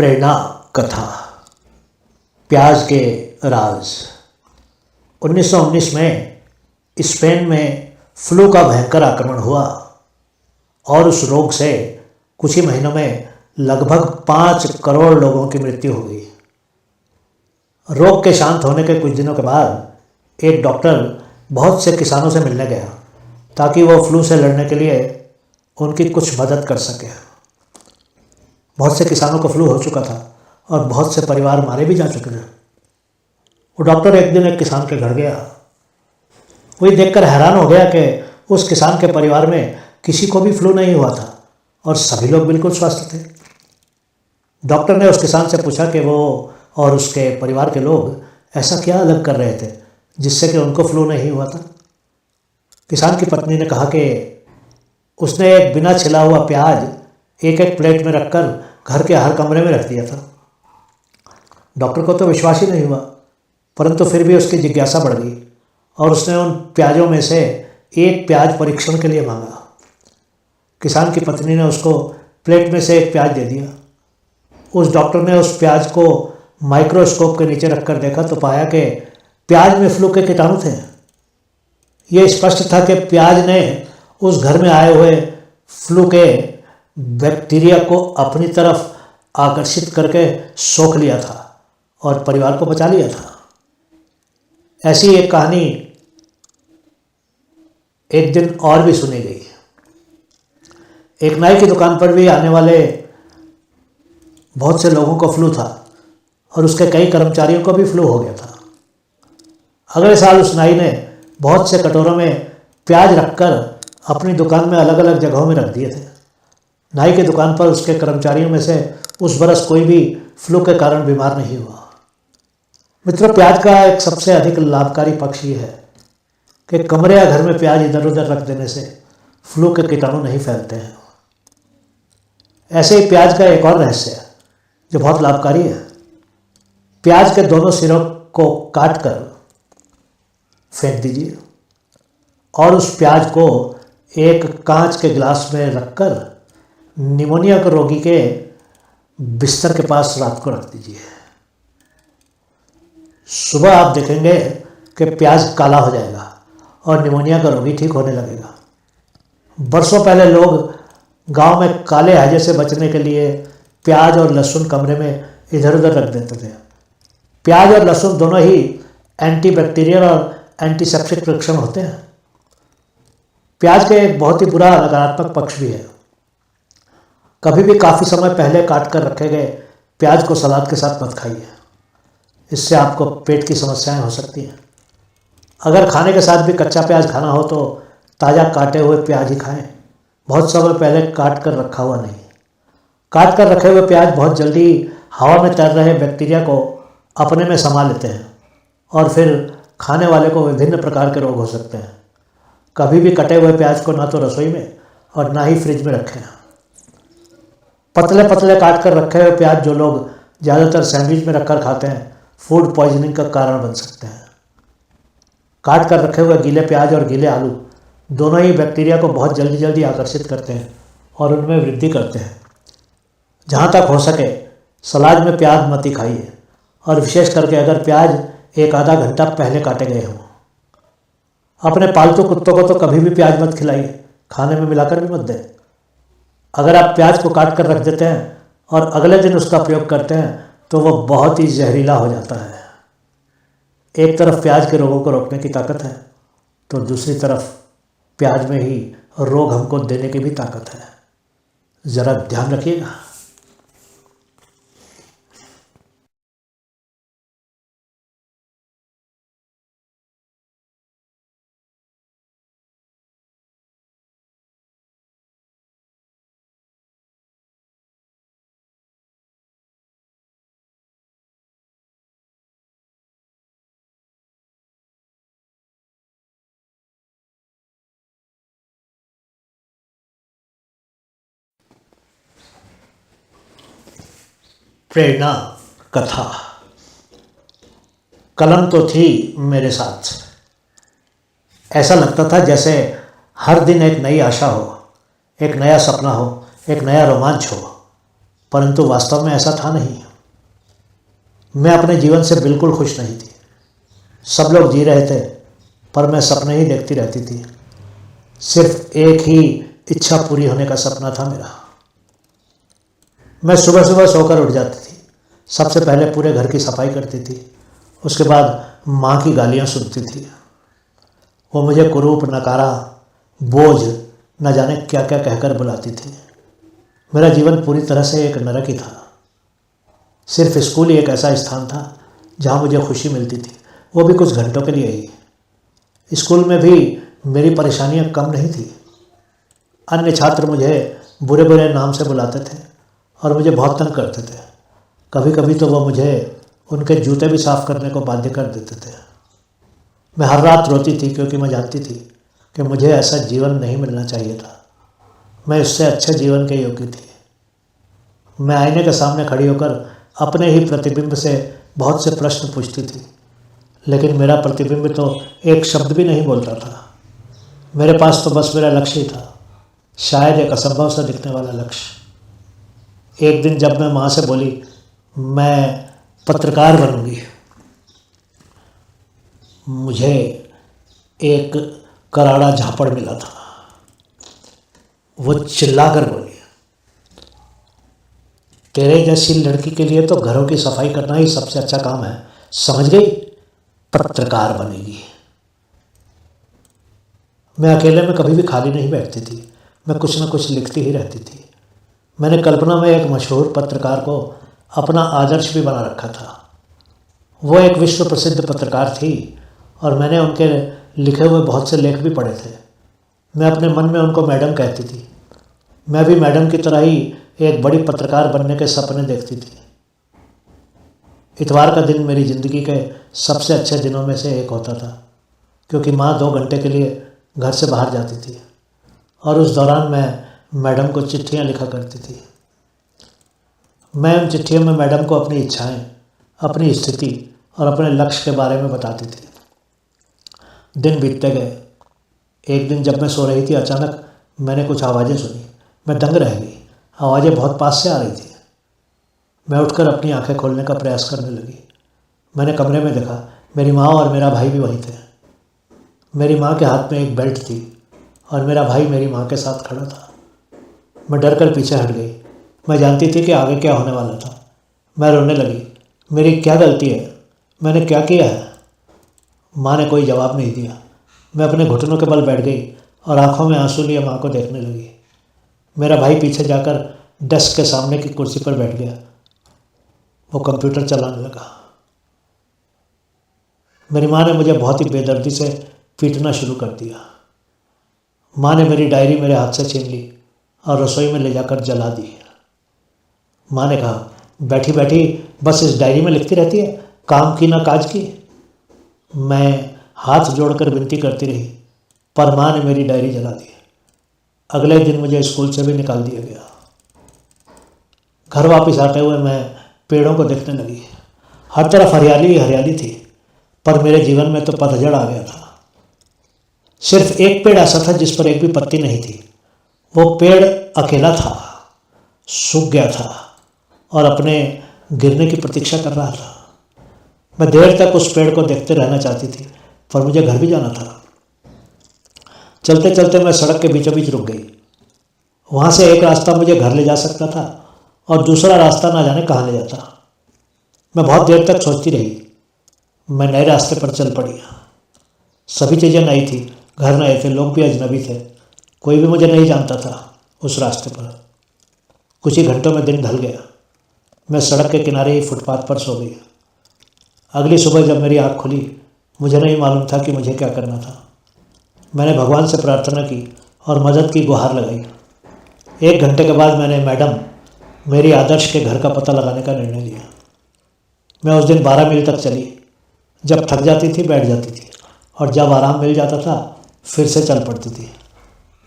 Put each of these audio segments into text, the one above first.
प्रेरणा कथा प्याज के राज। 1919 में स्पेन में फ्लू का भयंकर आक्रमण हुआ और उस रोग से कुछ ही महीनों में लगभग 5 करोड़ लोगों की मृत्यु हो गई। रोग के शांत होने के कुछ दिनों के बाद एक डॉक्टर बहुत से किसानों से मिलने गया ताकि वो फ्लू से लड़ने के लिए उनकी कुछ मदद कर सके। बहुत से किसानों को फ्लू हो चुका था और बहुत से परिवार मारे भी जा चुके थे। वो डॉक्टर एक दिन एक किसान के घर गया। वही देखकर हैरान हो गया कि उस किसान के परिवार में किसी को भी फ्लू नहीं हुआ था और सभी लोग बिल्कुल स्वस्थ थे। डॉक्टर ने उस किसान से पूछा कि वो और उसके परिवार के लोग ऐसा क्या अलग कर रहे थे जिससे कि उनको फ्लू नहीं हुआ था। किसान की पत्नी ने कहा कि उसने एक बिना छिला हुआ प्याज एक एक प्लेट में रखकर घर के हर कमरे में रख दिया था। डॉक्टर को तो विश्वास ही नहीं हुआ, परंतु फिर भी उसकी जिज्ञासा बढ़ गई और उसने उन प्याजों में से एक प्याज परीक्षण के लिए मांगा। किसान की पत्नी ने उसको प्लेट में से एक प्याज दे दिया। उस डॉक्टर ने उस प्याज को माइक्रोस्कोप के नीचे रखकर देखा तो पाया कि प्याज में फ्लू के कीटाणु थे। ये स्पष्ट था कि प्याज ने उस घर में आए हुए फ्लू के बैक्टीरिया को अपनी तरफ आकर्षित करके सोख लिया था और परिवार को बचा लिया था। ऐसी एक कहानी एक दिन और भी सुनी गई। एक नाई की दुकान पर भी आने वाले बहुत से लोगों को फ्लू था और उसके कई कर्मचारियों को भी फ्लू हो गया था। अगले साल उस नाई ने बहुत से कटोरों में प्याज रखकर अपनी दुकान में अलग अलग जगहों में रख दिए थे। नाई की दुकान पर उसके कर्मचारियों में से उस बरस कोई भी फ्लू के कारण बीमार नहीं हुआ। मित्रों, प्याज का एक सबसे अधिक लाभकारी पक्ष ये है कि कमरे या घर में प्याज इधर उधर रख देने से फ्लू के कीटाणु नहीं फैलते हैं। ऐसे ही प्याज का एक और रहस्य है जो बहुत लाभकारी है। प्याज के दोनों सिरों को काट कर फेंक दीजिए और उस प्याज को एक कांच के गिलास में रखकर निमोनिया के रोगी के बिस्तर के पास रात को रख दीजिए। सुबह आप देखेंगे कि प्याज काला हो जाएगा और निमोनिया का रोगी ठीक होने लगेगा। बरसों पहले लोग गांव में काले हैजे से बचने के लिए प्याज और लहसुन कमरे में इधर उधर रख देते थे। प्याज और लहसुन दोनों ही एंटीबैक्टीरियल और एंटीसेप्टिक लक्षण होते हैं। प्याज के एक बहुत ही बुरा नकारात्मक पक्ष भी है। कभी भी काफ़ी समय पहले काट कर रखे गए प्याज को सलाद के साथ मत खाइए। इससे आपको पेट की समस्याएं हो सकती हैं। अगर खाने के साथ भी कच्चा प्याज खाना हो तो ताज़ा काटे हुए प्याज ही खाएं, बहुत समय पहले काट कर रखा हुआ नहीं। काट कर रखे हुए प्याज बहुत जल्दी हवा में तैर रहे बैक्टीरिया को अपने में समा लेते हैं और फिर खाने वाले को विभिन्न प्रकार के रोग हो सकते हैं। कभी भी कटे हुए प्याज को ना तो रसोई में और ना ही फ्रिज में रखें। पतले पतले काट कर रखे हुए प्याज जो लोग ज़्यादातर सैंडविच में रखकर खाते हैं फूड पॉइजनिंग का कारण बन सकते हैं। काट कर रखे हुए गीले प्याज और गीले आलू दोनों ही बैक्टीरिया को बहुत जल्दी जल्दी आकर्षित करते हैं और उनमें वृद्धि करते हैं। जहाँ तक हो सके सलाद में प्याज मत ही खाइए और विशेष करके अगर प्याज एक आधा घंटा पहले काटे गए हों। अपने पालतू कुत्तों को तो कभी भी प्याज मत खिलाइए, खाने में मिलाकर भी मत दें। अगर आप प्याज को काट कर रख देते हैं और अगले दिन उसका प्रयोग करते हैं तो वो बहुत ही जहरीला हो जाता है। एक तरफ प्याज के रोगों को रोकने की ताकत है तो दूसरी तरफ प्याज में ही रोग हमको देने की भी ताकत है। ज़रा ध्यान रखिएगा। प्रेरणा कथा। कलम तो थी मेरे साथ। ऐसा लगता था जैसे हर दिन एक नई आशा हो, एक नया सपना हो, एक नया रोमांच हो। परंतु वास्तव में ऐसा था नहीं। मैं अपने जीवन से बिल्कुल खुश नहीं थी। सब लोग जी रहे थे, पर मैं सपने ही देखती रहती थी। सिर्फ एक ही इच्छा पूरी होने का सपना था मेरा। मैं सुबह सुबह सोकर उठ जाती थी। सबसे पहले पूरे घर की सफाई करती थी। उसके बाद माँ की गालियाँ सुनती थी। वो मुझे कुरूप, नकारा, बोझ, न जाने क्या क्या कहकर बुलाती थी। मेरा जीवन पूरी तरह से एक नरक ही था। सिर्फ स्कूल ही एक ऐसा स्थान था जहाँ मुझे खुशी मिलती थी, वो भी कुछ घंटों के लिए ही। स्कूल में भी मेरी परेशानियाँ कम नहीं थी। अन्य छात्र मुझे बुरे बुरे नाम से बुलाते थे और मुझे बहुत तंग करते थे। कभी कभी तो वो मुझे उनके जूते भी साफ करने को बाध्य कर देते थे। मैं हर रात रोती थी क्योंकि मैं जानती थी कि मुझे ऐसा जीवन नहीं मिलना चाहिए था। मैं इससे अच्छे जीवन के योग्य थी। मैं आईने के सामने खड़ी होकर अपने ही प्रतिबिंब से बहुत से प्रश्न पूछती थी, लेकिन मेरा प्रतिबिंब तो एक शब्द भी नहीं बोलता था। मेरे पास तो बस मेरा लक्ष्य ही था, शायद एक असंभव सा दिखने वाला लक्ष्य। एक दिन जब मैं माँ से बोली मैं पत्रकार बनूंगी, मुझे एक करारा झापड़ मिला था। वो चिल्लाकर बोली, तेरे जैसी लड़की के लिए तो घरों की सफाई करना ही सबसे अच्छा काम है, समझ गई? पत्रकार बनेगी। मैं अकेले में कभी भी खाली नहीं बैठती थी। मैं कुछ न कुछ लिखती ही रहती थी। मैंने कल्पना में एक मशहूर पत्रकार को अपना आदर्श भी बना रखा था। वो एक विश्व प्रसिद्ध पत्रकार थी और मैंने उनके लिखे हुए बहुत से लेख भी पढ़े थे। मैं अपने मन में उनको मैडम कहती थी। मैं भी मैडम की तरह ही एक बड़ी पत्रकार बनने के सपने देखती थी। इतवार का दिन मेरी ज़िंदगी के सबसे अच्छे दिनों में से एक होता था, क्योंकि माँ 2 घंटे के लिए घर से बाहर जाती थी और उस दौरान मैं मैडम को चिट्ठियाँ लिखा करती थी। मैं उन चिट्ठियों में मैडम को अपनी इच्छाएं, अपनी स्थिति और अपने लक्ष्य के बारे में बताती थी। दिन बीतते गए। एक दिन जब मैं सो रही थी, अचानक मैंने कुछ आवाज़ें सुनी। मैं दंग रह गई। आवाज़ें बहुत पास से आ रही थी। मैं उठकर अपनी आंखें खोलने का प्रयास करने लगी। मैंने कमरे में देखा, मेरी माँ और मेरा भाई भी वहीं थे। मेरी माँ के हाथ में एक बेल्ट थी और मेरा भाई मेरी माँ के साथ खड़ा था। मैं डर कर पीछे हट गई। मैं जानती थी कि आगे क्या होने वाला था। मैं रोने लगी। मेरी क्या गलती है? मैंने क्या किया है? माँ ने कोई जवाब नहीं दिया। मैं अपने घुटनों के बल बैठ गई और आंखों में आंसू लिए माँ को देखने लगी। मेरा भाई पीछे जाकर डेस्क के सामने की कुर्सी पर बैठ गया। वो कंप्यूटर चलाने लगा। मेरी माँ ने मुझे बहुत ही बेदर्दी से पीटना शुरू कर दिया। माँ ने मेरी डायरी मेरे हाथ से छीन ली और रसोई में ले जाकर जला दी। माँ ने कहा, बैठी बैठी बस इस डायरी में लिखती रहती है, काम की ना काज की। मैं हाथ जोड़कर विनती करती रही, पर माँ ने मेरी डायरी जला दी। अगले दिन मुझे स्कूल से भी निकाल दिया गया। घर वापस आते हुए मैं पेड़ों को देखने लगी। हर तरफ हरियाली ही हरियाली थी, पर मेरे जीवन में तो पतझड़ आ गया था। सिर्फ एक पेड़ ऐसा था जिस पर एक भी पत्ती नहीं थी। वो पेड़ अकेला था, सूख गया था और अपने गिरने की प्रतीक्षा कर रहा था। मैं देर तक उस पेड़ को देखते रहना चाहती थी, पर मुझे घर भी जाना था। चलते चलते मैं सड़क के बीचों बीच रुक गई। वहाँ से एक रास्ता मुझे घर ले जा सकता था और दूसरा रास्ता ना जाने कहाँ ले जाता। मैं बहुत देर तक सोचती रही। मैं नए रास्ते पर चल पड़ी। सभी चीज़ें नई थी, घर नए थे, लोग भी अजनबी थे। कोई भी मुझे नहीं जानता था उस रास्ते पर। कुछ ही घंटों में दिन ढल गया। मैं सड़क के किनारे ही फुटपाथ पर सो गई। अगली सुबह जब मेरी आँख खुली, मुझे नहीं मालूम था कि मुझे क्या करना था। मैंने भगवान से प्रार्थना की और मदद की गुहार लगाई। 1 घंटे के बाद मैंने मैडम मेरी आदर्श के घर का पता लगाने का निर्णय लिया। मैं उस दिन 12 मील तक चली। जब थक जाती थी बैठ जाती थी और जब आराम मिल जाता था फिर से चल पड़ती थी।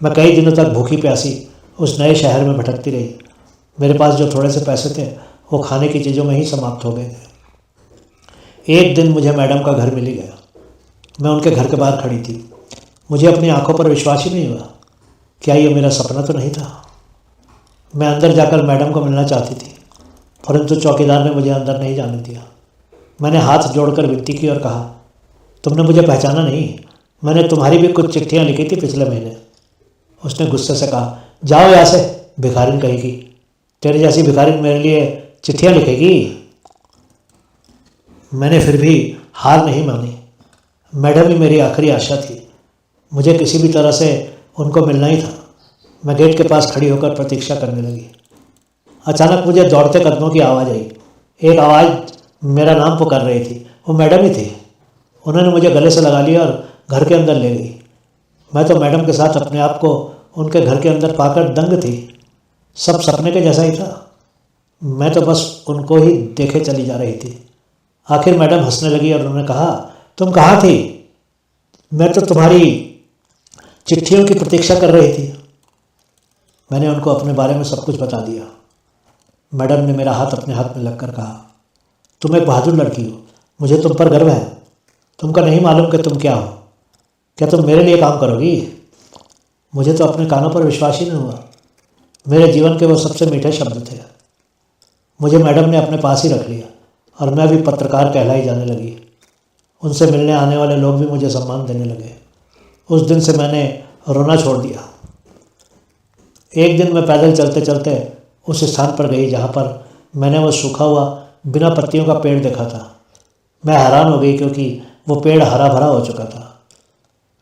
मैं कई दिनों तक भूखी प्यासी उस नए शहर में भटकती रही। मेरे पास जो थोड़े से पैसे थे वो खाने की चीज़ों में ही समाप्त हो गए थे। एक दिन मुझे मैडम का घर मिल ही गया। मैं उनके घर के बाहर खड़ी थी। मुझे अपनी आंखों पर विश्वास ही नहीं हुआ। क्या ये मेरा सपना तो नहीं था? मैं अंदर जाकर मैडम को मिलना चाहती थी, परंतु चौकीदार ने मुझे अंदर नहीं जाने दिया। मैंने हाथ जोड़कर विनती की और कहा, तुमने मुझे पहचाना नहीं? मैंने तुम्हारी भी कुछ चिट्ठियाँ लिखी थी पिछले महीने। उसने गुस्से से कहा, जाओ यहाँ से, भिखारिन कहेगी। तेरे जैसी भिखारिन मेरे लिए चिट्ठियाँ लिखेगी? मैंने फिर भी हार नहीं मानी। मैडम ही मेरी आखिरी आशा थी। मुझे किसी भी तरह से उनको मिलना ही था। मैं गेट के पास खड़ी होकर प्रतीक्षा करने लगी। अचानक मुझे दौड़ते कदमों की आवाज़ आई। एक आवाज़ मेरा नाम पुकार रही थी। वो मैडम ही थी। उन्होंने मुझे गले से लगा लिया और घर के अंदर ले गई। मैं तो मैडम के साथ अपने आप को उनके घर के अंदर पाकर दंग थी। सब सपने के जैसा ही था। मैं तो बस उनको ही देखे चली जा रही थी। आखिर मैडम हंसने लगी और उन्होंने कहा, तुम कहाँ थी? मैं तो तुम्हारी चिट्ठियों की प्रतीक्षा कर रही थी। मैंने उनको अपने बारे में सब कुछ बता दिया। मैडम ने मेरा हाथ अपने हाथ में लगकर कहा, तुम एक बहादुर लड़की हो, मुझे तुम पर गर्व है। तुमको नहीं मालूम कि तुम क्या हो। क्या तुम मेरे लिए काम करोगी? मुझे तो अपने कानों पर विश्वास ही नहीं हुआ। मेरे जीवन के वो सबसे मीठे शब्द थे। मुझे मैडम ने अपने पास ही रख लिया और मैं भी पत्रकार कहलाई जाने लगी। उनसे मिलने आने वाले लोग भी मुझे सम्मान देने लगे। उस दिन से मैंने रोना छोड़ दिया। एक दिन मैं पैदल चलते चलते उस स्थान पर गई जहाँ पर मैंने वो सूखा हुआ बिना पत्तियों का पेड़ देखा था। मैं हैरान हो गई क्योंकि वो पेड़ हरा भरा हो चुका था।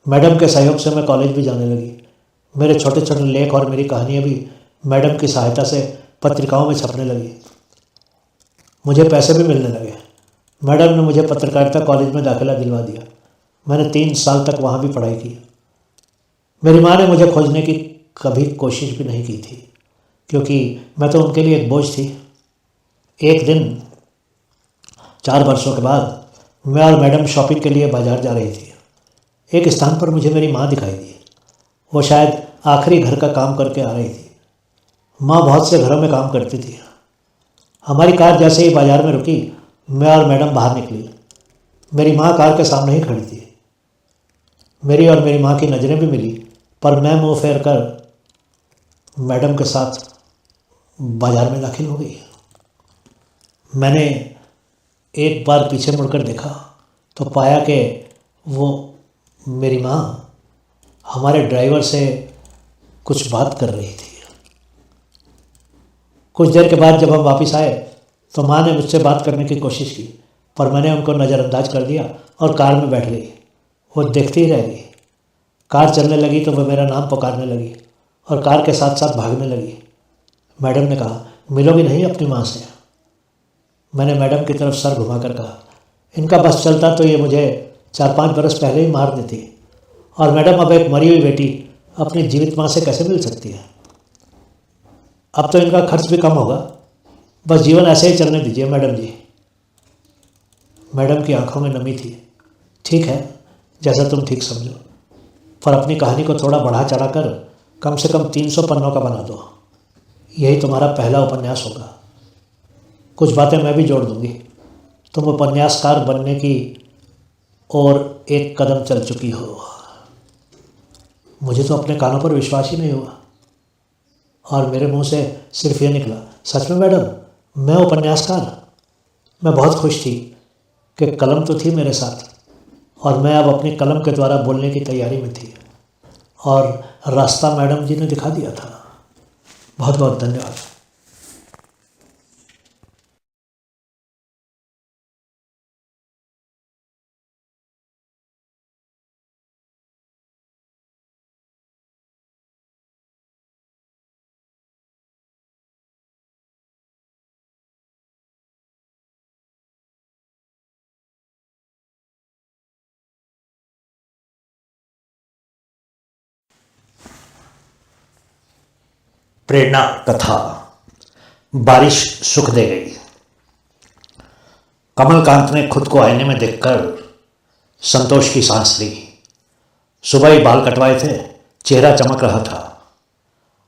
मैडम के सहयोग से मैं कॉलेज भी जाने लगी। मेरे छोटे छोटे लेख और मेरी कहानियाँ भी मैडम की सहायता से पत्रिकाओं में छपने लगी। मुझे पैसे भी मिलने लगे। मैडम ने मुझे पत्रकारिता कॉलेज में दाखिला दिलवा दिया। मैंने 3 साल तक वहाँ भी पढ़ाई की। मेरी माँ ने मुझे खोजने की कभी कोशिश भी नहीं की थी क्योंकि मैं तो उनके लिए एक बोझ थी। एक दिन 4 वर्षों के बाद मैं और मैडम शॉपिंग के लिए बाजार जा रही थी। एक स्थान पर मुझे मेरी माँ दिखाई दी। वो शायद आखिरी घर का काम करके आ रही थी। माँ बहुत से घरों में काम करती थी। हमारी कार जैसे ही बाजार में रुकी, मैं और मैडम बाहर निकली। मेरी माँ कार के सामने ही खड़ी थी। मेरी और मेरी माँ की नज़रें भी मिली, पर मैं मुंह फेर कर मैडम के साथ बाजार में दाखिल हो गई। मैंने एक बार पीछे मुड़कर देखा तो पाया कि वो मेरी माँ हमारे ड्राइवर से कुछ बात कर रही थी। कुछ देर के बाद जब हम वापस आए तो माँ ने मुझसे बात करने की कोशिश की, पर मैंने उनको नज़रअंदाज कर दिया और कार में बैठ गई। वो देखती ही रह गई। कार चलने लगी तो वह मेरा नाम पुकारने लगी और कार के साथ साथ भागने लगी। मैडम ने कहा, मिलोगी नहीं अपनी माँ से? मैंने मैडम की तरफ सर घुमाकर कहा, इनका बस चलता तो ये मुझे 4-5 बरस पहले ही मार देती। और मैडम, अब एक मरी हुई बेटी अपनी जीवित माँ से कैसे मिल सकती है? अब तो इनका खर्च भी कम होगा। बस जीवन ऐसे ही चलने दीजिए मैडम जी। मैडम की आंखों में नमी थी। ठीक है, जैसा तुम ठीक समझो, पर अपनी कहानी को थोड़ा बढ़ा चढ़ा कर कम से कम 300 पन्नों का बना दो। यही तुम्हारा पहला उपन्यास होगा। कुछ बातें मैं भी जोड़ दूंगी। तुम उपन्यासकार बनने की और एक कदम चल चुकी हो। मुझे तो अपने कानों पर विश्वास ही नहीं हुआ और मेरे मुंह से सिर्फ ये निकला, सच में मैडम, मैं उपन्यासकार? मैं बहुत खुश थी कि कलम तो थी मेरे साथ और मैं अब अपनी कलम के द्वारा बोलने की तैयारी में थी और रास्ता मैडम जी ने दिखा दिया था। बहुत बहुत धन्यवाद। प्रेरणा कथा। बारिश सुख दे गई। कमलकांत ने खुद को आईने में देखकर संतोष की सांस ली। सुबह ही बाल कटवाए थे, चेहरा चमक रहा था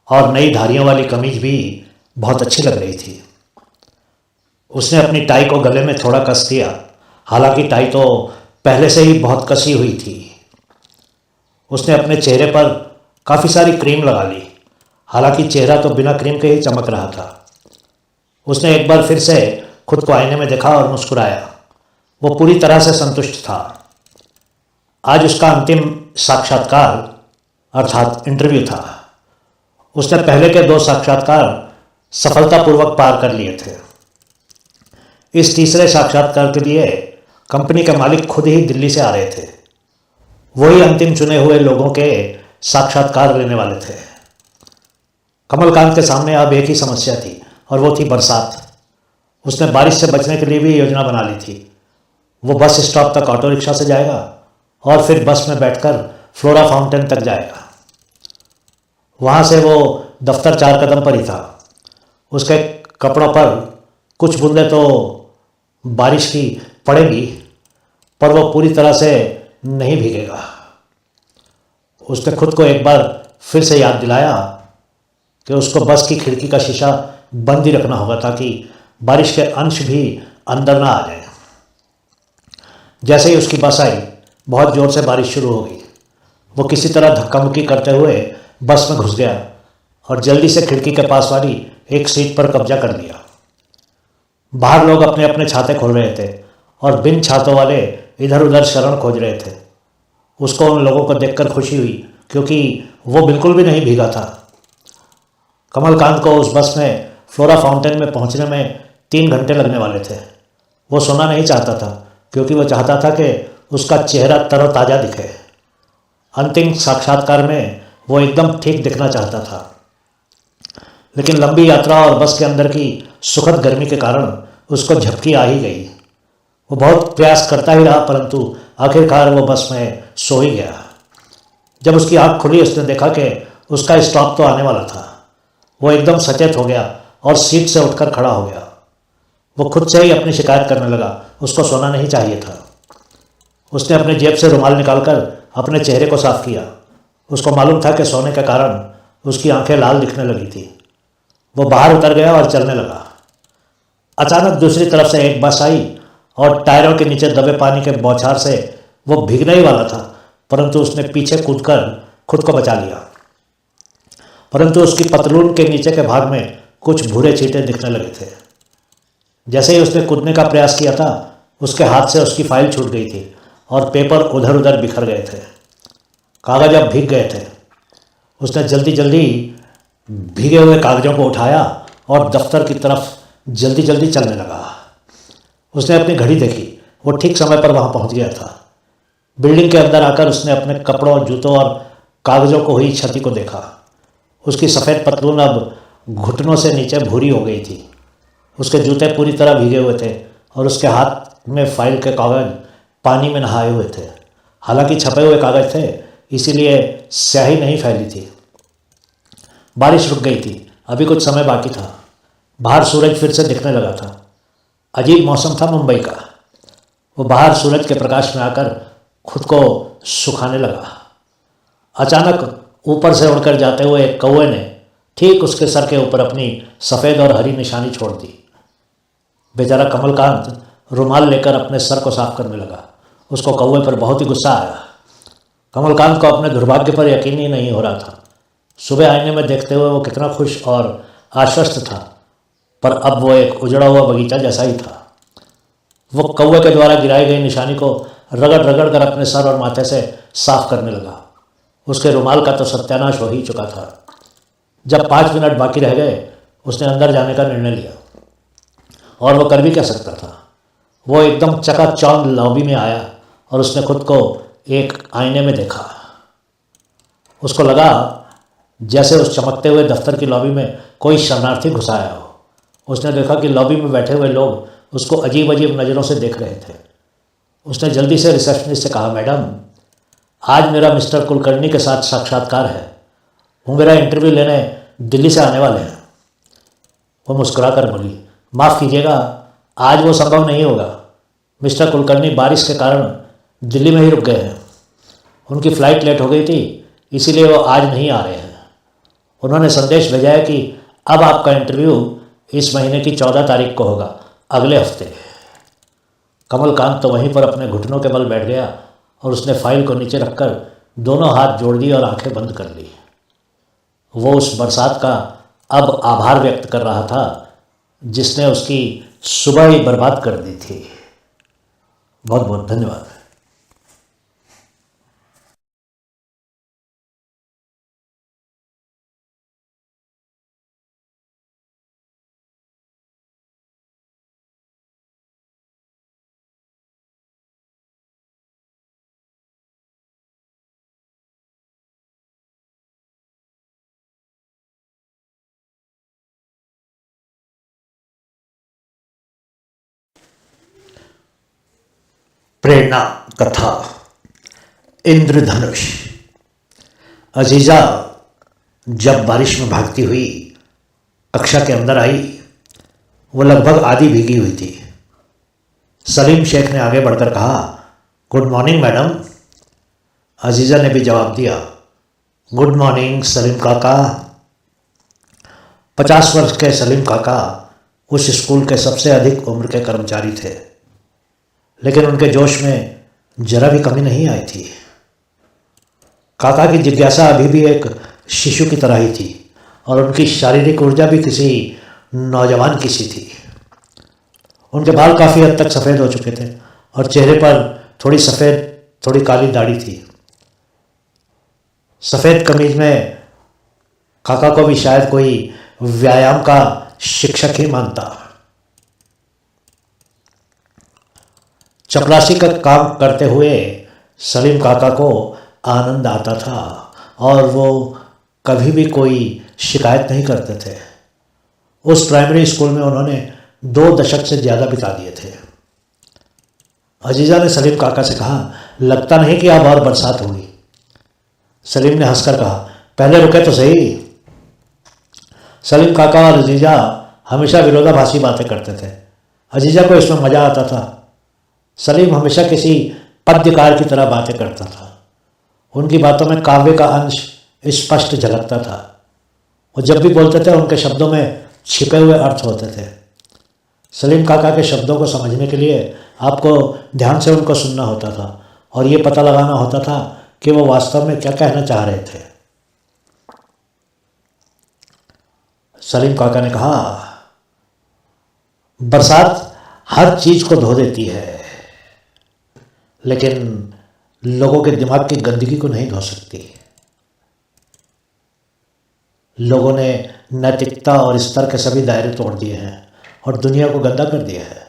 और नई धारियों वाली कमीज भी बहुत अच्छी लग रही थी। उसने अपनी टाई को गले में थोड़ा कस दिया। हालांकि टाई तो पहले से ही बहुत कसी हुई थी। उसने अपने चेहरे पर काफ़ी सारी क्रीम लगा ली। हालांकि चेहरा तो बिना क्रीम के ही चमक रहा था। उसने एक बार फिर से खुद को आईने में देखा और मुस्कुराया। वो पूरी तरह से संतुष्ट था। आज उसका अंतिम साक्षात्कार अर्थात इंटरव्यू था। उसने पहले के 2 साक्षात्कार सफलतापूर्वक पार कर लिए थे। इस तीसरे साक्षात्कार के लिए कंपनी के मालिक खुद ही दिल्ली से आ रहे थे। वही अंतिम चुने हुए लोगों के साक्षात्कार लेने वाले थे। कमलकांत के सामने अब एक ही समस्या थी और वो थी बरसात। उसने बारिश से बचने के लिए भी योजना बना ली थी। वो बस स्टॉप तक ऑटो रिक्शा से जाएगा और फिर बस में बैठकर फ्लोरा फाउंटेन तक जाएगा। वहाँ से वो दफ्तर 4 कदम पर ही था। उसके कपड़ों पर कुछ बूंदें तो बारिश की पड़ेगी, पर वो पूरी तरह से नहीं भीगेगा। उसने खुद को एक बार फिर से याद दिलाया कि उसको बस की खिड़की का शीशा बंद ही रखना होगा ताकि बारिश के अंश भी अंदर ना आ जाए। जैसे ही उसकी बस आई, बहुत ज़ोर से बारिश शुरू हो गई। वो किसी तरह धक्का मुक्की करते हुए बस में घुस गया और जल्दी से खिड़की के पास वाली एक सीट पर कब्जा कर लिया। बाहर लोग अपने अपने छाते खोल रहे थे और बिन छातों वाले इधर उधर शरण खोज रहे थे। उसको उन लोगों को देखकर खुशी हुई क्योंकि वो बिल्कुल भी नहीं भीगा था। कमलकांत को उस बस में फ्लोरा फाउंटेन में पहुंचने में 3 घंटे लगने वाले थे। वो सोना नहीं चाहता था क्योंकि वो चाहता था कि उसका चेहरा तरोताज़ा दिखे। अंतिम साक्षात्कार में वो एकदम ठीक दिखना चाहता था, लेकिन लंबी यात्रा और बस के अंदर की सुखद गर्मी के कारण उसको झपकी आ ही गई। वो बहुत प्रयास करता ही रहा, परंतु आखिरकार वो बस में सो ही गया। जब उसकी आँख खुली, उसने देखा कि उसका स्टॉप तो आने वाला था। वो एकदम सचेत हो गया और सीट से उठकर खड़ा हो गया। वो खुद से ही अपनी शिकायत करने लगा, उसको सोना नहीं चाहिए था। उसने अपने जेब से रुमाल निकालकर अपने चेहरे को साफ किया। उसको मालूम था कि सोने के कारण उसकी आंखें लाल दिखने लगी थी। वो बाहर उतर गया और चलने लगा। अचानक दूसरी तरफ से एक बस आई और टायरों के नीचे दबे पानी के बौछार से वो भीगने ही वाला था, परंतु उसने पीछे कूदकर खुद को बचा लिया। परंतु उसकी पतलून के नीचे के भाग में कुछ भूरे छींटे दिखने लगे थे। जैसे ही उसने कूदने का प्रयास किया था, उसके हाथ से उसकी फाइल छूट गई थी और पेपर उधर उधर बिखर गए थे। कागज अब भीग गए थे। उसने जल्दी जल्दी भीगे हुए कागजों को उठाया और दफ्तर की तरफ जल्दी जल्दी चलने लगा। उसने अपनी घड़ी देखी। वो ठीक समय पर वहाँ पहुँच गया था। बिल्डिंग के अंदर आकर उसने अपने कपड़ों, जूतों और कागजों को हुई क्षति को देखा। उसकी सफ़ेद पतलून अब घुटनों से नीचे भूरी हो गई थी। उसके जूते पूरी तरह भीगे हुए थे और उसके हाथ में फाइल के कागज पानी में नहाए हुए थे। हालांकि छपे हुए कागज थे, इसीलिए स्याही नहीं फैली थी। बारिश रुक गई थी। अभी कुछ समय बाकी था। बाहर सूरज फिर से दिखने लगा था। अजीब मौसम था मुंबई का। वो बाहर सूरज के प्रकाश में आकर खुद को सुखाने लगा। अचानक ऊपर से उड़कर जाते हुए एक कौवे ने ठीक उसके सर के ऊपर अपनी सफ़ेद और हरी निशानी छोड़ दी। बेचारा कमलकांत रुमाल लेकर अपने सर को साफ करने लगा। उसको कौवे पर बहुत ही गुस्सा आया। कमलकांत को अपने दुर्भाग्य पर यकीन ही नहीं हो रहा था। सुबह आईने में देखते हुए वो कितना खुश और आश्वस्त था, पर अब वो एक उजड़ा हुआ बगीचा जैसा ही था। वो कौवे के द्वारा गिराई गई निशानी को रगड़ रगड़ कर अपने सर और माथे से साफ करने लगा। उसके रुमाल का तो सत्यानाश हो ही चुका था। जब 5 मिनट बाकी रह गए, उसने अंदर जाने का निर्णय लिया। और वो कर भी क्या सकता था। वो एकदम चकाचौंध लॉबी में आया और उसने खुद को एक आईने में देखा। उसको लगा जैसे उस चमकते हुए दफ्तर की लॉबी में कोई शरणार्थी घुस आया हो। उसने देखा कि लॉबी में बैठे हुए लोग उसको अजीब अजीब नज़रों से देख रहे थे। उसने जल्दी से रिसेप्शनिस्ट से कहा, मैडम, आज मेरा मिस्टर कुलकर्णी के साथ साक्षात्कार है। वो मेरा इंटरव्यू लेने दिल्ली से आने वाले हैं। वो मुस्कुरा कर बोली, माफ़ कीजिएगा, आज वो संभव नहीं होगा। मिस्टर कुलकर्णी बारिश के कारण दिल्ली में ही रुक गए हैं। उनकी फ़्लाइट लेट हो गई थी, इसीलिए वो आज नहीं आ रहे हैं। उन्होंने संदेश भेजा है कि अब आपका इंटरव्यू इस महीने की 14 तारीख को होगा, अगले हफ्ते। कमलकांत तो वहीं पर अपने घुटनों के बल बैठ गया और उसने फाइल को नीचे रखकर दोनों हाथ जोड़ दिए और आंखें बंद कर ली। वो उस बरसात का अब आभार व्यक्त कर रहा था जिसने उसकी सुबह ही बर्बाद कर दी थी। बहुत बहुत धन्यवाद। प्रेरणा कथा। इंद्रधनुष। अजीजा जब बारिश में भागती हुई कक्षा के अंदर आई, वो लगभग आधी भीगी हुई थी। सलीम शेख ने आगे बढ़कर कहा, गुड मॉर्निंग मैडम। अजीजा ने भी जवाब दिया, गुड मॉर्निंग सलीम काका। 50 वर्ष के सलीम काका उस स्कूल के सबसे अधिक उम्र के कर्मचारी थे, लेकिन उनके जोश में जरा भी कमी नहीं आई थी। काका की जिज्ञासा अभी भी एक शिशु की तरह ही थी और उनकी शारीरिक ऊर्जा भी किसी नौजवान की सी थी। उनके बाल काफ़ी हद तक सफ़ेद हो चुके थे और चेहरे पर थोड़ी सफ़ेद थोड़ी काली दाढ़ी थी। सफ़ेद कमीज में काका को भी शायद कोई व्यायाम का शिक्षक ही मानता। चपरासी का काम करते हुए सलीम काका को आनंद आता था और वो कभी भी कोई शिकायत नहीं करते थे। उस प्राइमरी स्कूल में उन्होंने 2 दशक से ज़्यादा बिता दिए थे। अजीज़ा ने सलीम काका से कहा, लगता नहीं कि अब और बरसात होगी। सलीम ने हंसकर कहा, पहले रुके तो सही। सलीम काका और अजीज़ा हमेशा विरोधाभासी बातें करते थे। अजीज़ा को इसमें मज़ा आता था। सलीम हमेशा किसी पद्यकार की तरह बातें करता था। उनकी बातों में काव्य का अंश स्पष्ट झलकता था। वो जब भी बोलते थे उनके शब्दों में छिपे हुए अर्थ होते थे। सलीम काका के शब्दों को समझने के लिए आपको ध्यान से उनको सुनना होता था और ये पता लगाना होता था कि वो वास्तव में क्या कहना चाह रहे थे। सलीम काका ने कहा, बरसात हर चीज को धो देती है, लेकिन लोगों के दिमाग की गंदगी को नहीं धो सकती। लोगों ने नैतिकता और स्तर के सभी दायरे तोड़ दिए हैं और दुनिया को गंदा कर दिया है।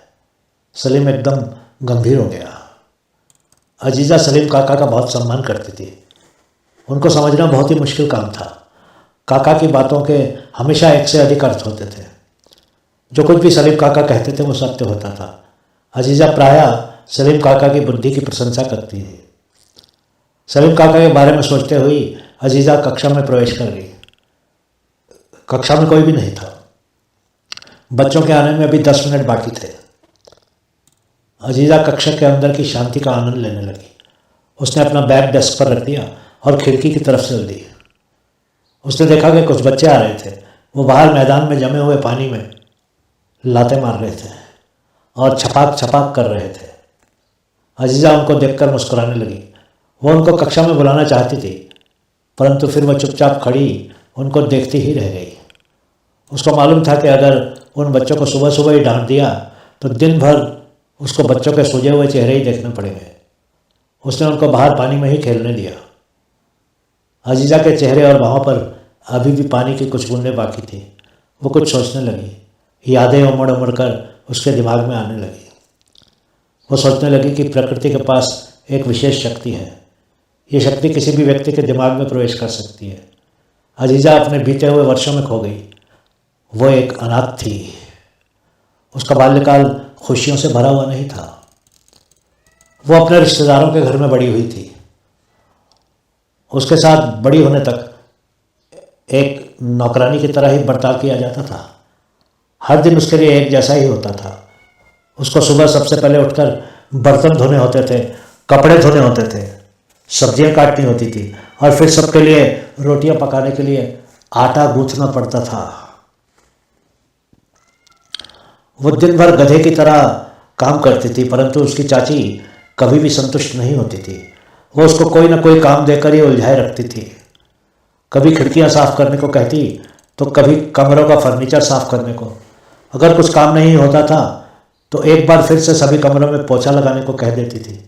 सलीम एकदम गंभीर हो गया। अजीज़ा सलीम काका का बहुत सम्मान करती थी। उनको समझना बहुत ही मुश्किल काम था। काका की बातों के हमेशा एक से अधिक अर्थ होते थे। जो कुछ भी सलीम काका कहते थे वो सत्य होता था। अजीज़ा प्रायः सलीम काका की बुद्धि की प्रशंसा करती थी। सलीम काका के बारे में सोचते हुए अजीज़ा कक्षा में प्रवेश कर गई। कक्षा में कोई भी नहीं था। बच्चों के आने में अभी 10 मिनट बाकी थे। अजीज़ा कक्षा के अंदर की शांति का आनंद लेने लगी। उसने अपना बैग डेस्क पर रख दिया और खिड़की की तरफ चल दी। उसने देखा कि कुछ बच्चे आ रहे थे। वो बाहर मैदान में जमे हुए पानी में लाते मार रहे थे और छपाक छपाक कर रहे थे। अजीज़ा उनको देखकर मुस्कुराने लगी। वो उनको कक्षा में बुलाना चाहती थी, परंतु फिर वह चुपचाप खड़ी उनको देखती ही रह गई। उसको मालूम था कि अगर उन बच्चों को सुबह सुबह ही डांट दिया तो दिन भर उसको बच्चों के सूजे हुए चेहरे ही देखने पड़ेंगे। उसने उनको बाहर पानी में ही खेलने दिया। अजीज़ा के चेहरे और बाहों पर अभी भी पानी की कुछ बूंदें बाकी थी। वो कुछ सोचने लगी। यादें उमड़ उमड़ कर उसके दिमाग में आने लगी। वो सोचने लगी कि प्रकृति के पास एक विशेष शक्ति है। ये शक्ति किसी भी व्यक्ति के दिमाग में प्रवेश कर सकती है। अजीज़ा अपने बीते हुए वर्षों में खो गई। वो एक अनाथ थी। उसका बाल्यकाल खुशियों से भरा हुआ नहीं था। वो अपने रिश्तेदारों के घर में बड़ी हुई थी। उसके साथ बड़ी होने तक एक नौकरानी की तरह ही बर्ताव किया जाता था। हर दिन उसके लिए एक जैसा ही होता था। उसको सुबह सबसे पहले उठकर बर्तन धोने होते थे, कपड़े धोने होते थे, सब्जियां काटनी होती थी और फिर सबके लिए रोटियां पकाने के लिए आटा गूंथना पड़ता था। वो दिन भर गधे की तरह काम करती थी, परंतु उसकी चाची कभी भी संतुष्ट नहीं होती थी। वो उसको कोई ना कोई काम देकर ही उलझाए रखती थी। कभी खिड़कियां साफ करने को कहती तो कभी कमरों का फर्नीचर साफ करने को, अगर कुछ काम नहीं होता था तो एक बार फिर से सभी कमरों में पोछा लगाने को कह देती थी।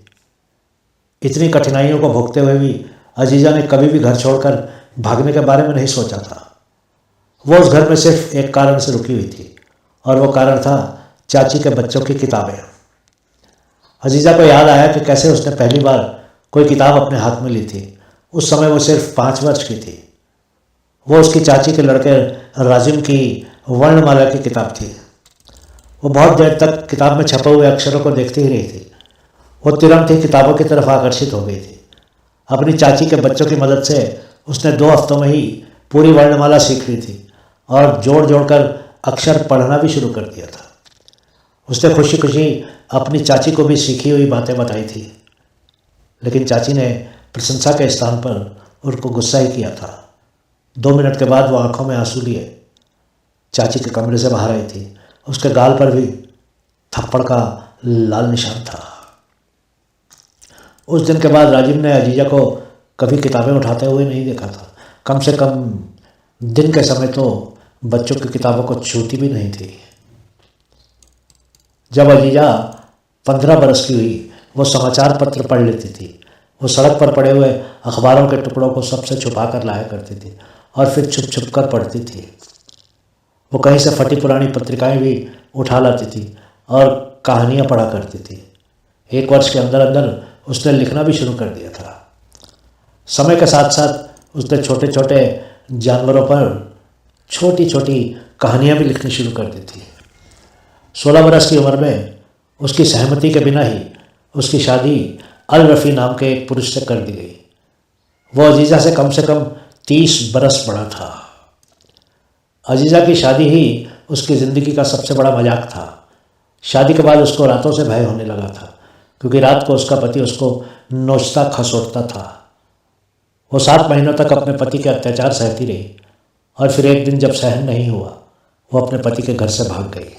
इतनी कठिनाइयों को भोगते हुए भी अजीज़ा ने कभी भी घर छोड़कर भागने के बारे में नहीं सोचा था। वो उस घर में सिर्फ एक कारण से रुकी हुई थी और वो कारण था चाची के बच्चों की किताबें। अजीज़ा को याद आया कि कैसे उसने पहली बार कोई किताब अपने हाथ में ली थी। उस समय वो सिर्फ 5 वर्ष की थी। वो उसकी चाची के लड़के राजिम की वर्णमाला की किताब थी। वो बहुत देर तक किताब में छपे हुए अक्षरों को देखती ही रही थी। वो तुरंत ही किताबों की तरफ आकर्षित हो गई थी। अपनी चाची के बच्चों की मदद से उसने 2 हफ्तों में ही पूरी वर्णमाला सीख ली थी और जोड़ जोड़कर अक्षर पढ़ना भी शुरू कर दिया था। उसने खुशी खुशी अपनी चाची को भी सीखी हुई बातें बताई थी, लेकिन चाची ने प्रशंसा के स्थान पर उनको गुस्सा ही किया था। 2 मिनट के बाद वो आंखों में आंसू लिए चाची के कमरे से बाहर आई थी। उसके गाल पर भी थप्पड़ का लाल निशान था। उस दिन के बाद राजिम ने अजीजा को कभी किताबें उठाते हुए नहीं देखा था। कम से कम दिन के समय तो बच्चों की किताबों को छूती भी नहीं थी। जब अजीजा 15 बरस की हुई, वो समाचार पत्र पढ़ लेती थी। वो सड़क पर पड़े हुए अखबारों के टुकड़ों को सबसे छुपा कर लाया करती थी और फिर छुप छुप कर पढ़ती थी। वो कहीं से फटी पुरानी पत्रिकाएं भी उठा लाती थी और कहानियाँ पढ़ा करती थी। 1 वर्ष के अंदर अंदर उसने लिखना भी शुरू कर दिया था। समय के साथ साथ उसने छोटे छोटे जानवरों पर छोटी छोटी कहानियाँ भी लिखनी शुरू कर दी थी। 16 बरस की उम्र में उसकी सहमति के बिना ही उसकी शादी अल रफ़ी नाम के एक पुरुष से कर दी गई। वो अजीज़ा से कम 30 बरस बड़ा था। अजीज़ा की शादी ही उसकी ज़िंदगी का सबसे बड़ा मजाक था। शादी के बाद उसको रातों से भय होने लगा था, क्योंकि रात को उसका पति उसको नोचता खसोटता था। वो 7 महीनों तक अपने पति के अत्याचार सहती रही और फिर एक दिन जब सहन नहीं हुआ, वो अपने पति के घर से भाग गई।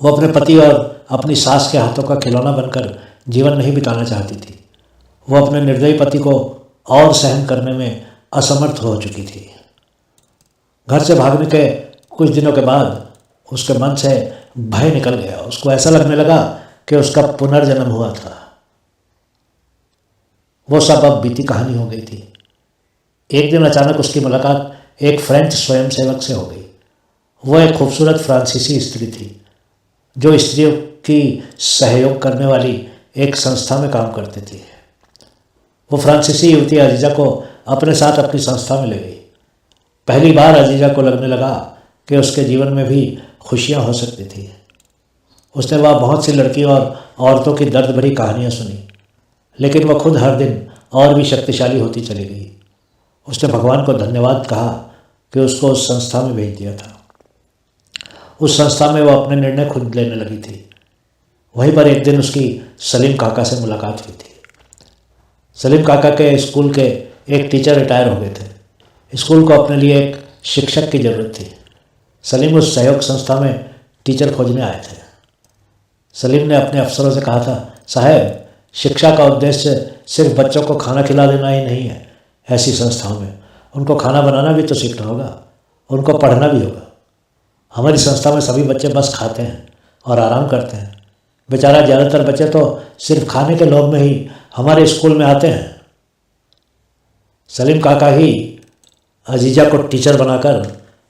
वो अपने पति और अपनी सास के हाथों का खिलौना बनकर जीवन नहीं बिताना चाहती थी। वो अपने निर्दयी पति को और सहन करने में असमर्थ हो चुकी थी। घर से भागने के कुछ दिनों के बाद उसके मन से भय निकल गया। उसको ऐसा लगने लगा कि उसका पुनर्जन्म हुआ था। वो सब अब बीती कहानी हो गई थी। एक दिन अचानक उसकी मुलाकात एक फ्रेंच स्वयंसेवक से हो गई। वो एक खूबसूरत फ्रांसीसी स्त्री थी जो स्त्रियों की सहयोग करने वाली एक संस्था में काम करती थी। वो फ्रांसीसी युवती अजीज़ा को अपने साथ अपनी संस्था में ले गई। पहली बार अजीज़ा को लगने लगा कि उसके जीवन में भी खुशियाँ हो सकती थी। उसने वह बहुत सी लड़कियों और औरतों की दर्द भरी कहानियाँ सुनी, लेकिन वह खुद हर दिन और भी शक्तिशाली होती चली गई। उसने भगवान को धन्यवाद कहा कि उसको उस संस्था में भेज दिया था। उस संस्था में वह अपने निर्णय खुद लेने लगी थी। वहीं पर एक दिन उसकी सलीम काका से मुलाकात हुई थी। सलीम काका के स्कूल के एक टीचर रिटायर हो गए थे। स्कूल को अपने लिए एक शिक्षक की ज़रूरत थी। सलीम उस सहयोग संस्था में टीचर खोजने आए थे। सलीम ने अपने अफसरों से कहा था, साहब, शिक्षा का उद्देश्य सिर्फ बच्चों को खाना खिला देना ही नहीं है। ऐसी संस्थाओं में उनको खाना बनाना भी तो सीखना होगा, उनको पढ़ना भी होगा। हमारी संस्था में सभी बच्चे बस खाते हैं और आराम करते हैं। बेचारा ज़्यादातर बच्चे तो सिर्फ खाने के लोभ में ही हमारे स्कूल में आते हैं। सलीम काका ही अजीज़ा को टीचर बनाकर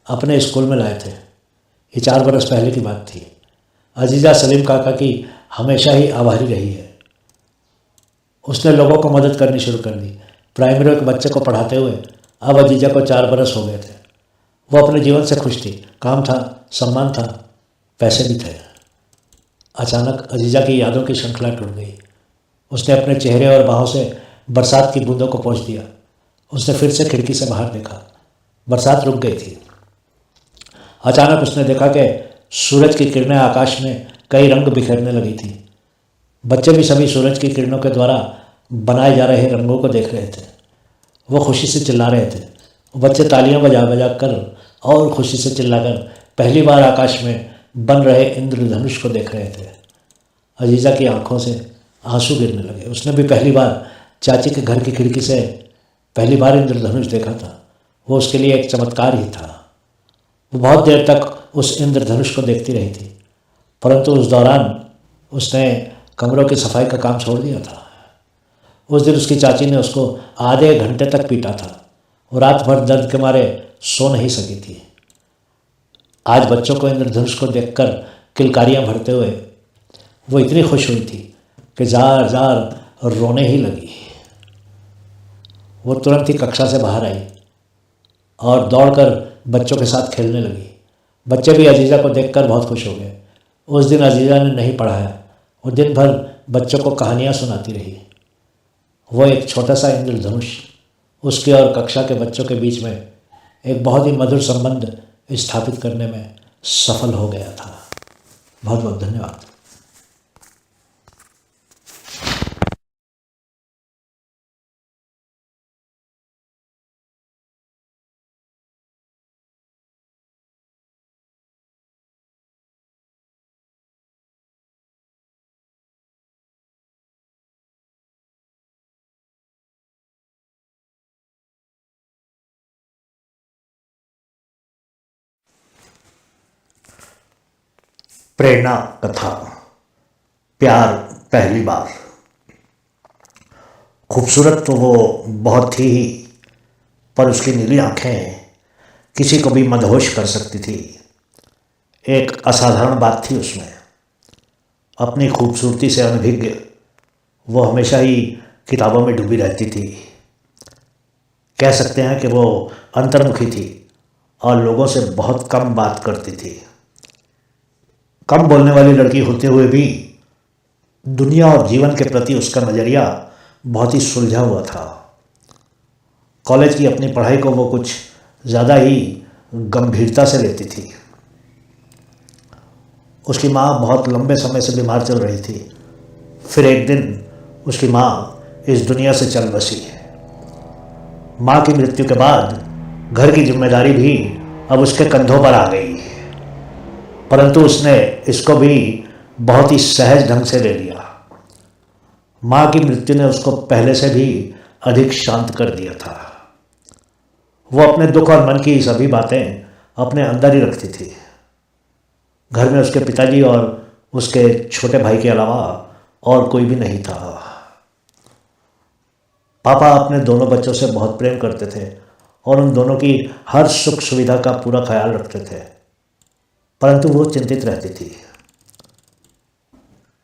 अपने स्कूल में लाए थे। ये 4 बरस पहले की बात थी। अजीज़ा सलीम काका की हमेशा ही आभारी रही है। उसने लोगों को मदद करनी शुरू कर दी। प्राइमरी के बच्चे को पढ़ाते हुए अब अजीज़ा को 4 बरस हो गए थे। वो अपने जीवन से खुश थी। काम था, सम्मान था, पैसे भी थे। अचानक अजीज़ा की यादों की श्रृंखला टूट गई। उसने अपने चेहरे और बाहों से बरसात की बूंदों को पोंछ दिया। उसने फिर से खिड़की से बाहर देखा। बरसात रुक गई थी। अचानक उसने देखा कि सूरज की किरणें आकाश में कई रंग बिखेरने लगी थी। बच्चे भी सभी सूरज की किरणों के द्वारा बनाए जा रहे रंगों को देख रहे थे। वो खुशी से चिल्ला रहे थे। वो बच्चे तालियां बजा बजा कर और खुशी से चिल्लाकर पहली बार आकाश में बन रहे इंद्रधनुष को देख रहे थे। अजीज़ा की आंखों से आंसू गिरने लगे। उसने भी पहली बार चाची के घर की खिड़की से पहली बार इंद्रधनुष देखा था। वो उसके लिए एक चमत्कार ही था। वो बहुत देर तक उस इंद्रधनुष को देखती रही थी, परंतु उस दौरान उसने कमरों की सफाई का काम छोड़ दिया था। उस दिन उसकी चाची ने उसको आधे घंटे तक पीटा था। वो रात भर दर्द के मारे सो नहीं सकी थी। आज बच्चों को इंद्रधनुष को देखकर किलकारियां भरते हुए वो इतनी खुश हुई थी कि जार जार रोने ही लगी। वो तुरंत ही कक्षा से बाहर आई और दौड़कर बच्चों के साथ खेलने लगी। बच्चे भी अजीज़ा को देखकर बहुत खुश हो गए। उस दिन अजीज़ा ने नहीं पढ़ाया, वो दिन भर बच्चों को कहानियाँ सुनाती रही। वो एक छोटा सा इंद्रधनुष उसके और कक्षा के बच्चों के बीच में एक बहुत ही मधुर संबंध स्थापित करने में सफल हो गया था। बहुत बहुत धन्यवाद। प्रेरणा कथा, प्यार पहली बार। खूबसूरत तो वो बहुत थी ही, पर उसकी नीली आंखें किसी को भी मदहोश कर सकती थी। एक असाधारण बात थी उसमें, अपनी खूबसूरती से अनभिज्ञ वो हमेशा ही किताबों में डूबी रहती थी। कह सकते हैं कि वो अंतर्मुखी थी और लोगों से बहुत कम बात करती थी। कम बोलने वाली लड़की होते हुए भी दुनिया और जीवन के प्रति उसका नज़रिया बहुत ही सुलझा हुआ था। कॉलेज की अपनी पढ़ाई को वो कुछ ज़्यादा ही गंभीरता से लेती थी। उसकी माँ बहुत लंबे समय से बीमार चल रही थी। फिर एक दिन उसकी माँ इस दुनिया से चल बसी। माँ की मृत्यु के बाद घर की जिम्मेदारी भी अब उसके कंधों पर आ गई, परंतु उसने इसको भी बहुत ही सहज ढंग से ले लिया। माँ की मृत्यु ने उसको पहले से भी अधिक शांत कर दिया था। वो अपने दुख और मन की सभी बातें अपने अंदर ही रखती थी। घर में उसके पिताजी और उसके छोटे भाई के अलावा और कोई भी नहीं था। पापा अपने दोनों बच्चों से बहुत प्रेम करते थे और उन दोनों की हर सुख सुविधा का पूरा ख्याल रखते थे, परंतु वो चिंतित रहती थी।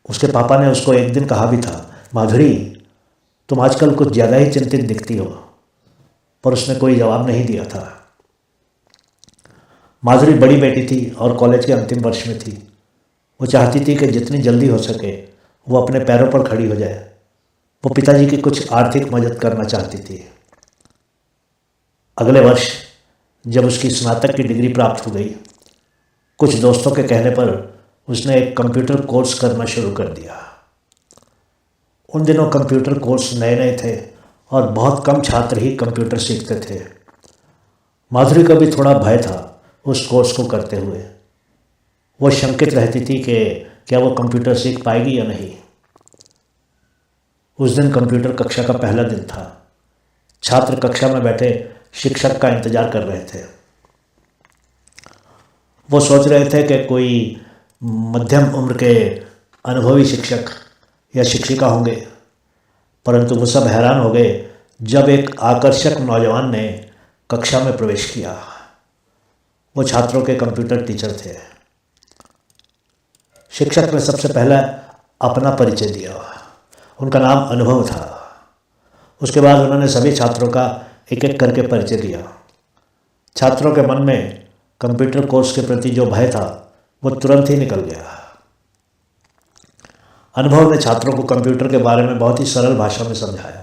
उसके पापा ने उसको एक दिन कहा भी था, माधुरी तुम आजकल कुछ ज़्यादा ही चिंतित दिखती हो, पर उसने कोई जवाब नहीं दिया था। माधुरी बड़ी बेटी थी और कॉलेज के अंतिम वर्ष में थी। वो चाहती थी कि जितनी जल्दी हो सके वो अपने पैरों पर खड़ी हो जाए। वो पिताजी की कुछ आर्थिक मदद करना चाहती थी। अगले वर्ष जब उसकी स्नातक की डिग्री प्राप्त हो गई, कुछ दोस्तों के कहने पर उसने एक कंप्यूटर कोर्स करना शुरू कर दिया। उन दिनों कंप्यूटर कोर्स नए नए थे और बहुत कम छात्र ही कंप्यूटर सीखते थे। माधुरी को भी थोड़ा भय था उस कोर्स को करते हुए। वो शंकित रहती थी कि क्या वो कंप्यूटर सीख पाएगी या नहीं। उस दिन कंप्यूटर कक्षा का पहला दिन था। छात्र कक्षा में बैठे शिक्षक का इंतजार कर रहे थे। वो सोच रहे थे कि कोई मध्यम उम्र के अनुभवी शिक्षक या शिक्षिका होंगे, परंतु वो सब हैरान हो गए जब एक आकर्षक नौजवान ने कक्षा में प्रवेश किया। वो छात्रों के कंप्यूटर टीचर थे। शिक्षक ने सबसे पहले अपना परिचय दिया। उनका नाम अनुभव था। उसके बाद उन्होंने सभी छात्रों का एक एक करके परिचय दिया। छात्रों के मन में कंप्यूटर कोर्स के प्रति जो भय था वो तुरंत ही निकल गया। अनुभव ने छात्रों को कंप्यूटर के बारे में बहुत ही सरल भाषा में समझाया।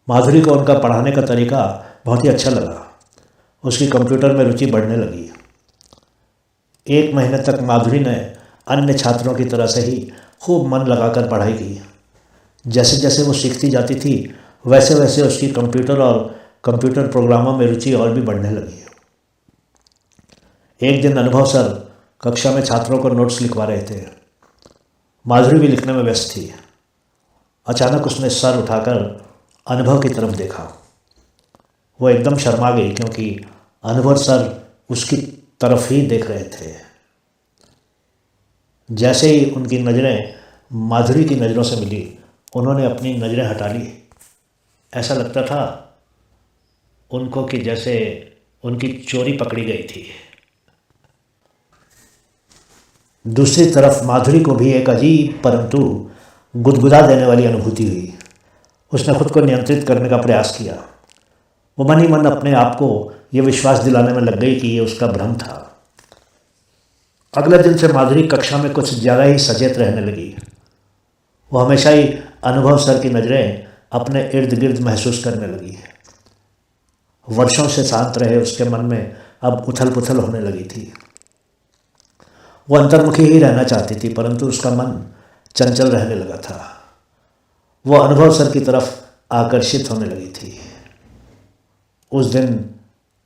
माधुरी को उनका पढ़ाने का तरीका बहुत ही अच्छा लगा। उसकी कंप्यूटर में रुचि बढ़ने लगी। 1 महीने तक माधुरी ने अन्य छात्रों की तरह से ही खूब मन लगाकर पढ़ाई की। जैसे जैसे वो सीखती जाती थी वैसे वैसे उसकी कंप्यूटर और कंप्यूटर प्रोग्रामों में रुचि और भी बढ़ने लगी। एक दिन अनुभव सर कक्षा में छात्रों को नोट्स लिखवा रहे थे। माधुरी भी लिखने में व्यस्त थी। अचानक उसने सर उठाकर अनुभव की तरफ देखा। वो एकदम शर्मा गई क्योंकि अनुभव सर उसकी तरफ ही देख रहे थे। जैसे ही उनकी नज़रें माधुरी की नज़रों से मिली, उन्होंने अपनी नज़रें हटा ली। ऐसा लगता था उनको कि जैसे उनकी चोरी पकड़ी गई थी। दूसरी तरफ माधुरी को भी एक अजीब परंतु गुदगुदा देने वाली अनुभूति हुई। उसने खुद को नियंत्रित करने का प्रयास किया। वो मन ही मन अपने आप को ये विश्वास दिलाने में लग गई कि ये उसका भ्रम था। अगले दिन से माधुरी कक्षा में कुछ ज़्यादा ही सचेत रहने लगी। वो हमेशा ही अनुभव सर की नज़रें अपने इर्द गिर्द महसूस करने लगी। वर्षों से शांत रहे उसके मन में अब उथल पुथल होने लगी थी। वो अंतर्मुखी ही रहना चाहती थी, परंतु उसका मन चंचल रहने लगा था। वो अनुभव सर की तरफ आकर्षित होने लगी थी। उस दिन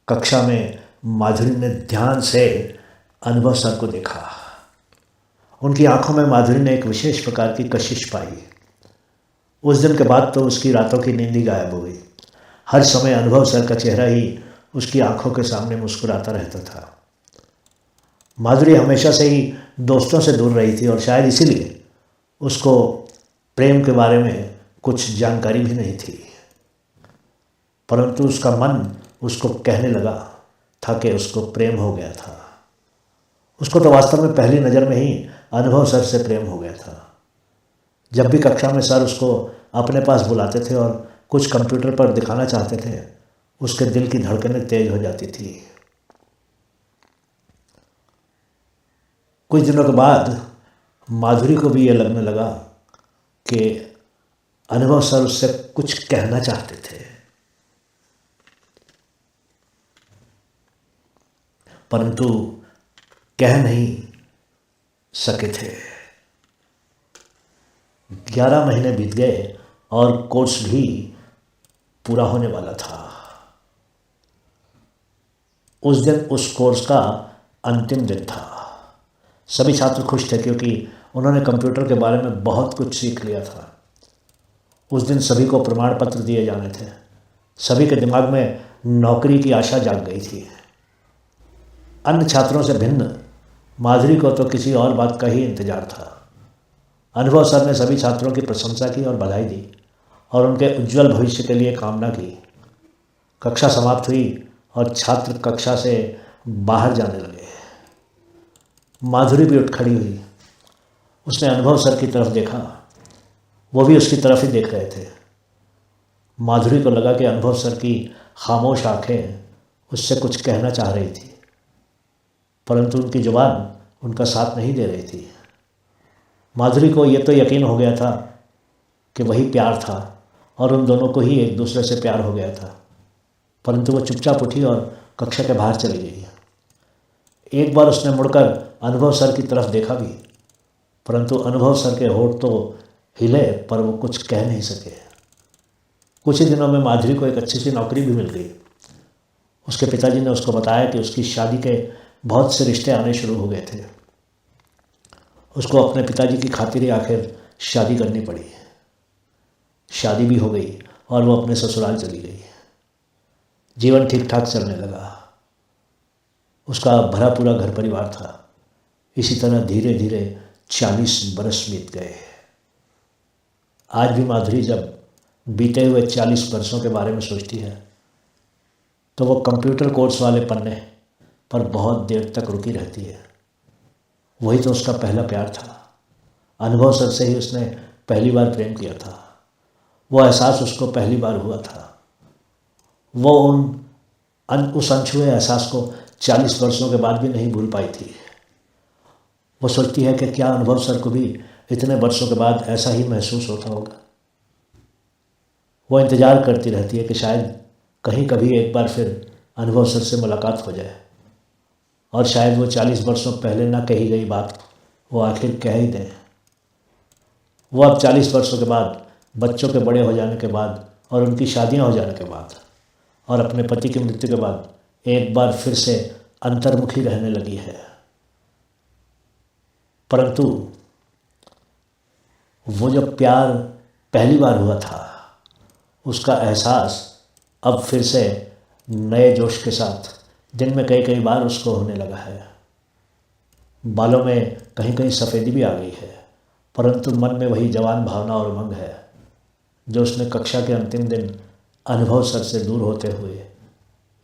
कक्षा में माधुरी ने ध्यान से अनुभव सर को देखा। उनकी आंखों में माधुरी ने एक विशेष प्रकार की कशिश पाई। उस दिन के बाद तो उसकी रातों की नींद ही गायब हो गई। हर समय अनुभव सर का चेहरा ही उसकी आंखों के सामने मुस्कुराता रहता था। माधुरी हमेशा से ही दोस्तों से दूर रही थी और शायद इसीलिए उसको प्रेम के बारे में कुछ जानकारी भी नहीं थी, परंतु उसका मन उसको कहने लगा था कि उसको प्रेम हो गया था। उसको तो वास्तव में पहली नज़र में ही अनुभव सर से प्रेम हो गया था। जब भी कक्षा में सर उसको अपने पास बुलाते थे और कुछ कंप्यूटर पर दिखाना चाहते थे, उसके दिल की धड़कनें तेज हो जाती थी। कुछ दिनों के बाद माधुरी को भी ये लगने लगा कि अनुभव सर उससे कुछ कहना चाहते थे, परंतु कह नहीं सके थे। 11 महीने बीत गए और कोर्स भी पूरा होने वाला था। उस दिन उस कोर्स का अंतिम दिन था। सभी छात्र खुश थे क्योंकि उन्होंने कंप्यूटर के बारे में बहुत कुछ सीख लिया था। उस दिन सभी को प्रमाण पत्र दिए जाने थे। सभी के दिमाग में नौकरी की आशा जाग गई थी। अन्य छात्रों से भिन्न माधुरी को तो किसी और बात का ही इंतजार था। अनुभव सर ने सभी छात्रों की प्रशंसा की और बधाई दी और उनके उज्जवल भविष्य के लिए कामना की। कक्षा समाप्त हुई और छात्र कक्षा से बाहर जाने लगे। माधुरी भी उठ खड़ी हुई। उसने अनुभव सर की तरफ देखा। वो भी उसकी तरफ ही देख रहे थे। माधुरी को लगा कि अनुभव सर की खामोश आंखें उससे कुछ कहना चाह रही थी, परंतु उनकी जुबान उनका साथ नहीं दे रही थी। माधुरी को यह तो यकीन हो गया था कि वही प्यार था और उन दोनों को ही एक दूसरे से प्यार हो गया था, परंतु वो चुपचाप उठी और कक्षा के बाहर चली गई। एक बार उसने मुड़कर अनुभव सर की तरफ देखा भी, परंतु अनुभव सर के होंठ तो हिले पर वो कुछ कह नहीं सके। कुछ ही दिनों में माधुरी को एक अच्छी सी नौकरी भी मिल गई। उसके पिताजी ने उसको बताया कि उसकी शादी के बहुत से रिश्ते आने शुरू हो गए थे। उसको अपने पिताजी की खातिर ही आखिर शादी करनी पड़ी। शादी भी हो गई और वो अपने ससुराल चली गई। जीवन ठीक ठाक चलने लगा। उसका भरा पूरा घर परिवार था। इसी तरह धीरे धीरे 40 बरस बीत गए। आज भी माधुरी जब बीते हुए 40 बरसों के बारे में सोचती है तो वो कंप्यूटर कोर्स वाले पन्ने पर बहुत देर तक रुकी रहती है। वही तो उसका पहला प्यार था। अनुभव सर से ही उसने पहली बार प्रेम किया था। वो एहसास उसको पहली बार हुआ था। वो उस अनछुए एहसास को 40 वर्षों के बाद भी नहीं भूल पाई थी। वो सोचती है कि क्या अनुभव सर को भी इतने वर्षों के बाद ऐसा ही महसूस होता होगा। वो इंतज़ार करती रहती है कि शायद कहीं कभी एक बार फिर अनुभव सर से मुलाकात हो जाए और शायद वो 40 वर्षों पहले ना कही गई बात वो आखिर कह ही दें। वो अब 40 वर्षों के बाद, बच्चों के बड़े हो जाने के बाद और उनकी शादियां हो जाने के बाद और अपने पति की मृत्यु के बाद एक बार फिर से अंतर्मुखी रहने लगी है। परंतु वो जो प्यार पहली बार हुआ था, उसका एहसास अब फिर से नए जोश के साथ दिन में कई कई बार उसको होने लगा है। बालों में कहीं कहीं सफ़ेदी भी आ गई है, परंतु मन में वही जवान भावना और उमंग है जो उसने कक्षा के अंतिम दिन अनुभव सर से दूर होते हुए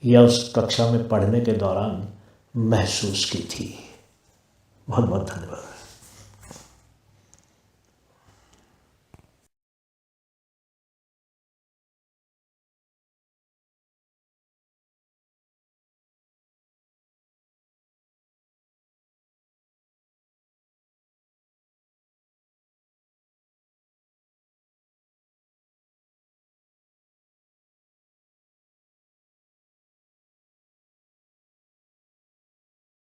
या उस कक्षा में पढ़ने के दौरान महसूस की थी। बहुत बहुत धन्यवाद।